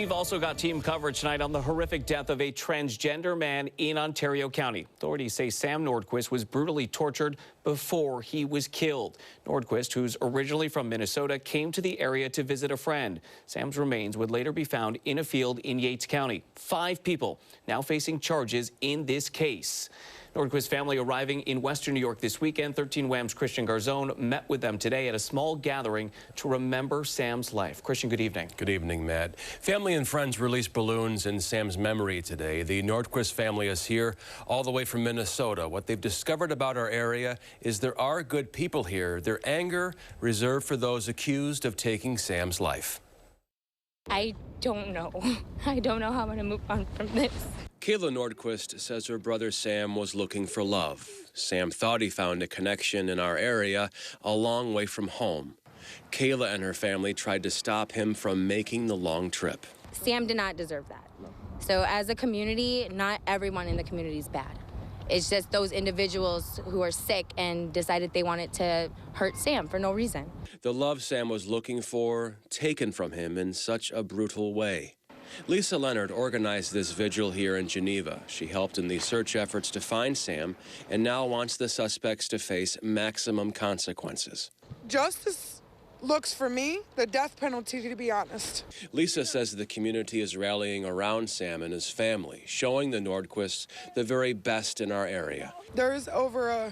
We've also got team coverage tonight on the horrific death of a transgender man in Ontario County. Authorities say Sam Nordquist was brutally tortured before he was killed. Nordquist, who's originally from Minnesota, came to the area to visit a friend. Sam's remains would later be found in a field in Yates County. 5 people now facing charges in this case. Nordquist's family arriving in Western New York this weekend. 13 Wham's Christian Garzone met with them today at a small gathering to remember Sam's life. Christian, good evening. Good evening, Matt. Family and friends released balloons in Sam's memory today. The Nordquist family is here all the way from Minnesota. What they've discovered about our area is there are good people here. Their anger reserved for those accused of taking Sam's life. I don't know. I don't know how I'm going to move on from this. Kayla Nordquist says her brother Sam was looking for love. Sam thought he found a connection in our area a long way from home. Kayla and her family tried to stop him from making the long trip. Sam did not deserve that. So as a community, not everyone in the community is bad. It's just those individuals who are sick and decided they wanted to hurt Sam for no reason. The love Sam was looking for, taken from him in such a brutal way. Lisa Leonard organized this vigil here in Geneva. She helped in the search efforts to find Sam and now wants the suspects to face maximum consequences. Justice looks for me the death penalty, to be honest. Lisa says the community is rallying around Sam and his family, showing the Nordquists the very best in our area. There's over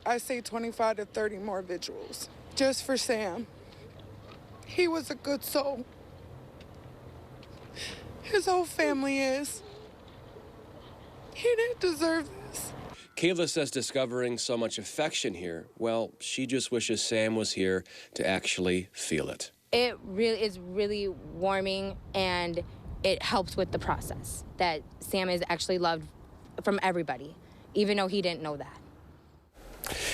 I say 25 to 30 more vigils just for Sam. He was a good soul. His whole family is. He didn't deserve this. Kayla says discovering so much affection here, well, she just wishes Sam was here to actually feel it. It really is really warming, and it helps with the process that Sam is actually loved from everybody, even though he didn't know that.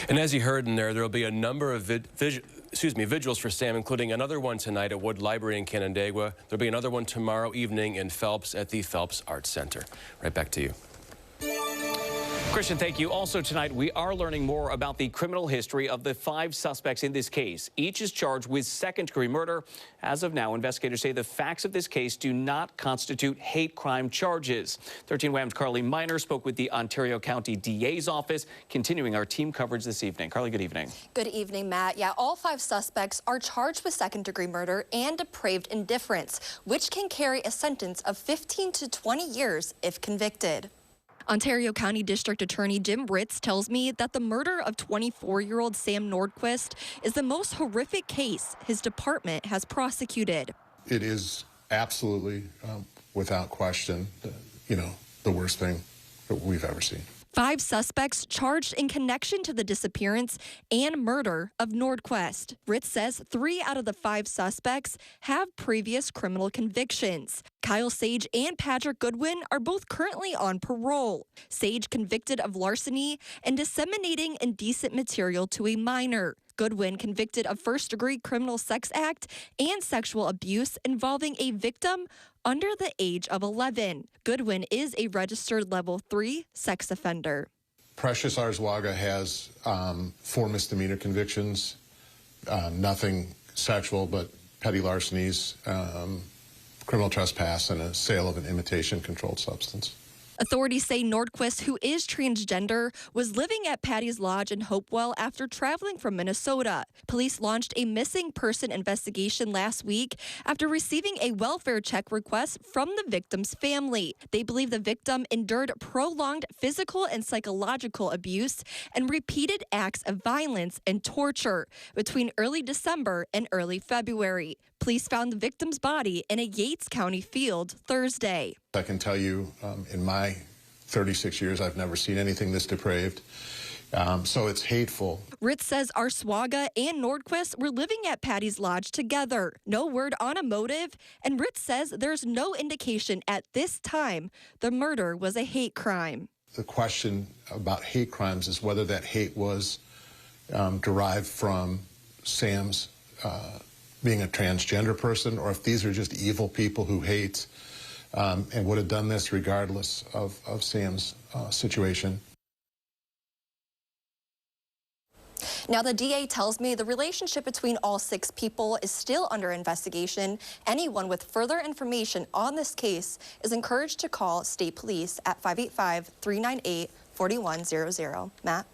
And as you heard in there will be a number of vigils for Sam, including another one tonight at Wood Library in Canandaigua. There'll be another one tomorrow evening in Phelps at the Phelps Arts Center. Right back to you. Christian, thank you. Also tonight, we are learning more about the criminal history of the 5 suspects in this case. Each is charged with second-degree murder. As of now, investigators say the facts of this case do not constitute hate crime charges. 13 Wham's Carly Miner spoke with the Ontario County DA's office, continuing our team coverage this evening. Carly, good evening. Good evening, Matt. Yeah, all 5 suspects are charged with second-degree murder and depraved indifference, which can carry a sentence of 15 to 20 years if convicted. Ontario County District Attorney Jim Ritts tells me that the murder of 24-year-old Sam Nordquist is the most horrific case his department has prosecuted. It is absolutely, without question, the worst thing that we've ever seen. 5 suspects charged in connection to the disappearance and murder of Nordquist. Ritz says 3 out of the 5 suspects have previous criminal convictions. Kyle Sage and Patrick Goodwin are both currently on parole. Sage convicted of larceny and disseminating indecent material to a minor. Goodwin convicted of first-degree criminal sex act and sexual abuse involving a victim under the age of 11. Goodwin is a registered level 3 sex offender. Precious Arzwaga has 4 misdemeanor convictions, nothing sexual, but petty larcenies, criminal trespass, and a sale of an imitation controlled substance. Authorities say Nordquist, who is transgender, was living at Patty's Lodge in Hopewell after traveling from Minnesota. Police launched a missing person investigation last week after receiving a welfare check request from the victim's family. They believe the victim endured prolonged physical and psychological abuse and repeated acts of violence and torture between early December and early February. Police found the victim's body in a Yates County field Thursday. I can tell you, in my 36 years, I've never seen anything this depraved. So it's hateful. Ritz says Arzwaga and Nordquist were living at Patty's Lodge together. No word on a motive, and Ritz says there's no indication at this time the murder was a hate crime. The question about hate crimes is whether that hate was derived from Sam's being a transgender person, or if these are just evil people who hate and would have done this regardless of Sam's situation. Now, the DA tells me the relationship between all 6 people is still under investigation. Anyone with further information on this case is encouraged to call state police at 585-398-4100. Matt?